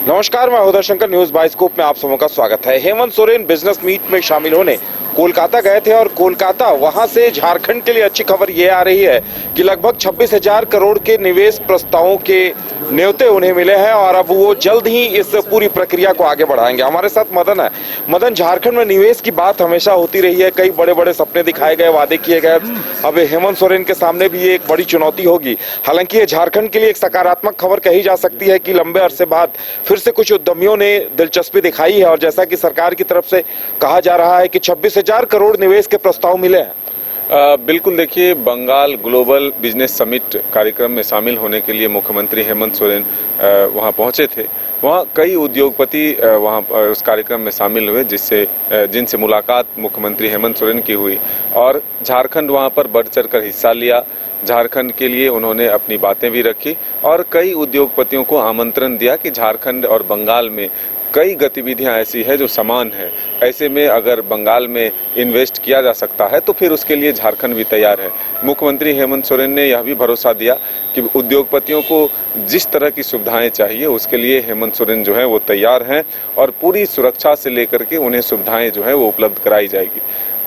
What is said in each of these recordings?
नमस्कार, मैं Uday Shankar. News bioscope में आप सबों का स्वागत है। हेमंत सोरेन बिजनेस मीट में शामिल होने कोलकाता गए थे और कोलकाता वहां से झारखंड के लिए अच्छी खबर ये आ रही है कि लगभग 26,000 करोड़ के निवेश प्रस्तावों के न्योते उन्हें मिले हैं और अब वो जल्द ही इस पूरी प्रक्रिया को आगे बढ़ाएंगे। हमारे साथ मदन है। मदन, झारखंड में निवेश की बात हमेशा होती रही है, कई बड़े बड़े सपने दिखाए गए, वादे किए गए। अब हेमंत सोरेन के सामने भी ये एक बड़ी चुनौती होगी। हालांकि ये झारखंड के लिए एक सकारात्मक खबर कही जा सकती है कि लंबे अरसे बाद फिर से कुछ उद्यमियों ने दिलचस्पी दिखाई है और जैसा कि सरकार की तरफ से कहा जा रहा है कि 26,000 करोड़ निवेश के प्रस्ताव मिले हैं। बिल्कुल, देखिए, बंगाल ग्लोबल बिजनेस समिट कार्यक्रम में शामिल होने के लिए मुख्यमंत्री हेमंत सोरेन वहां पहुंचे थे। वहां कई उद्योगपति वहां उस कार्यक्रम में शामिल हुए जिनसे मुलाकात मुख्यमंत्री हेमंत सोरेन की हुई और झारखंड वहां पर बढ़ चढ़कर हिस्सा लिया। झारखंड के लिए उन्होंने अपनी बातें भी रखी और कई उद्योगपतियों को आमंत्रण दिया कि झारखंड और बंगाल में कई गतिविधियां ऐसी है जो समान है। ऐसे में अगर बंगाल में इन्वेस्ट किया जा सकता है तो फिर उसके लिए झारखंड भी तैयार है। मुख्यमंत्री हेमंत सोरेन ने यह भी भरोसा दिया कि उद्योगपतियों को जिस तरह की सुविधाएं चाहिए उसके लिए हेमंत सोरेन जो है वो तैयार हैं और पूरी सुरक्षा से लेकर के उन्हें सुविधाएं जो है वो उपलब्ध कराई जाएगी।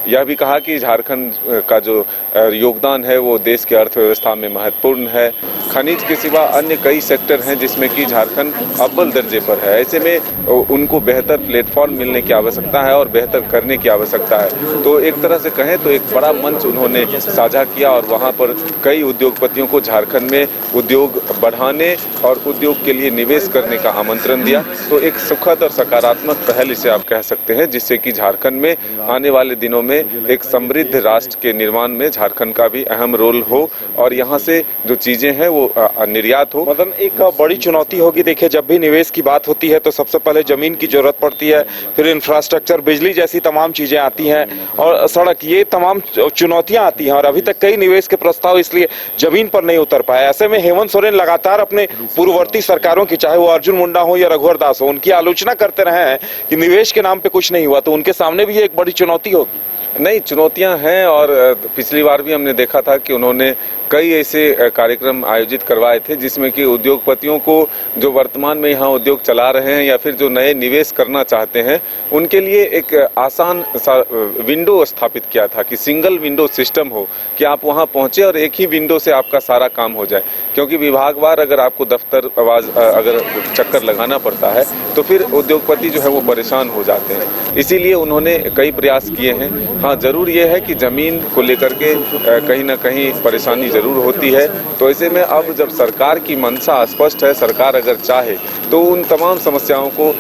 यह भी कहा कि झारखंड का जो योगदान है वो देश की अर्थव्यवस्था में महत्वपूर्ण है। खनिज के सिवा अन्य कई सेक्टर हैं जिसमें कि झारखंड अव्वल दर्जे पर है। ऐसे में उनको बेहतर प्लेटफॉर्म मिलने की आवश्यकता है और बेहतर करने की आवश्यकता है। तो एक तरह से कहें तो एक बड़ा मंच उन्होंने साझा किया और वहाँ पर कई उद्योगपतियों को झारखंड में उद्योग बढ़ाने और उद्योग के लिए निवेश करने का आमंत्रण दिया। तो एक सुखद और सकारात्मक पहल इसे आप कह सकते हैं, जिससे कि झारखंड में आने वाले दिनों में एक समृद्ध राष्ट्र के निर्माण में झारखंड का भी अहम रोल हो और यहाँ से जो चीजें हैं वो निर्यात हो। मदन, एक बड़ी चुनौती होगी। देखिए, जब भी निवेश की बात होती है तो सबसे पहले जमीन की जरूरत पड़ती है, फिर इंफ्रास्ट्रक्चर, बिजली जैसी तमाम चीजें आती हैं और सड़क, ये तमाम चुनौतियां आती हैं और अभी तक कई निवेश के प्रस्ताव इसलिए जमीन पर नहीं उतर पाए। ऐसे में हेमंत सोरेन लगातार अपने पूर्ववर्ती सरकारों की, चाहे वो अर्जुन मुंडा हो या रघुवर दास हो, उनकी आलोचना करते रहे हैं कि निवेश के नाम पे कुछ नहीं हुआ। तो उनके सामने भी एक बड़ी चुनौती होगी। नई चुनौतियां हैं और पिछली बार भी हमने देखा था कि उन्होंने कई ऐसे कार्यक्रम आयोजित करवाए थे जिसमें कि उद्योगपतियों को जो वर्तमान में यहाँ उद्योग चला रहे हैं या फिर जो नए निवेश करना चाहते हैं उनके लिए एक आसान सा विंडो स्थापित किया था कि सिंगल विंडो सिस्टम हो कि आप वहाँ पहुँचे और एक ही विंडो से आपका सारा काम हो जाए। क्योंकि विभागवार अगर आपको दफ्तर अगर चक्कर लगाना पड़ता है तो फिर उद्योगपति जो है वो परेशान हो जाते हैं। इसीलिए उन्होंने कई प्रयास किए हैं। हाँ, जरूर ये है कि ज़मीन को लेकर के कहीं ना कहीं परेशानी जरूर होती है। तो ऐसे में अब जब सरकार की मंशा स्पष्ट है, सरकार अगर चाहे तो उन तमाम समस्याओं को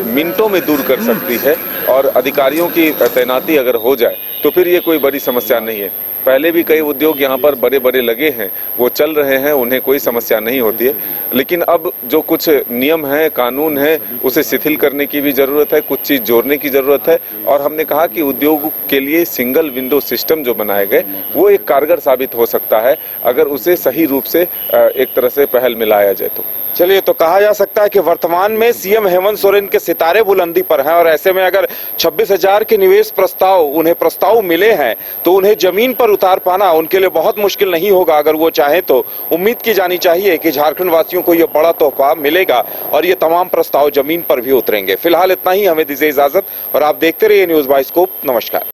मिनटों में दूर कर सकती है और अधिकारियों की तैनाती अगर हो जाए तो फिर ये कोई बड़ी समस्या नहीं है। पहले भी कई उद्योग यहाँ पर बड़े बड़े लगे हैं, वो चल रहे हैं, उन्हें कोई समस्या नहीं होती है। लेकिन अब जो कुछ नियम है, कानून है, उसे शिथिल करने की भी ज़रूरत है, कुछ चीज़ जोड़ने की ज़रूरत है। और हमने कहा कि उद्योग के लिए सिंगल विंडो सिस्टम जो बनाए गए वो एक कारगर साबित हो सकता है अगर उसे सही रूप से एक तरह से पहल में लाया जाए तो। चलिए, तो कहा जा सकता है कि वर्तमान में सीएम हेमंत सोरेन के सितारे बुलंदी पर हैं और ऐसे में अगर 26,000 के निवेश प्रस्ताव मिले हैं तो उन्हें जमीन पर उतार पाना उनके लिए बहुत मुश्किल नहीं होगा। अगर वो चाहें तो उम्मीद की जानी चाहिए कि झारखंड वासियों को यह बड़ा तोहफा मिलेगा और ये तमाम प्रस्ताव जमीन पर भी उतरेंगे। फिलहाल इतना ही, हमें दीजिए इजाजत और आप देखते रहिए न्यूज बाइस्कोप। नमस्कार।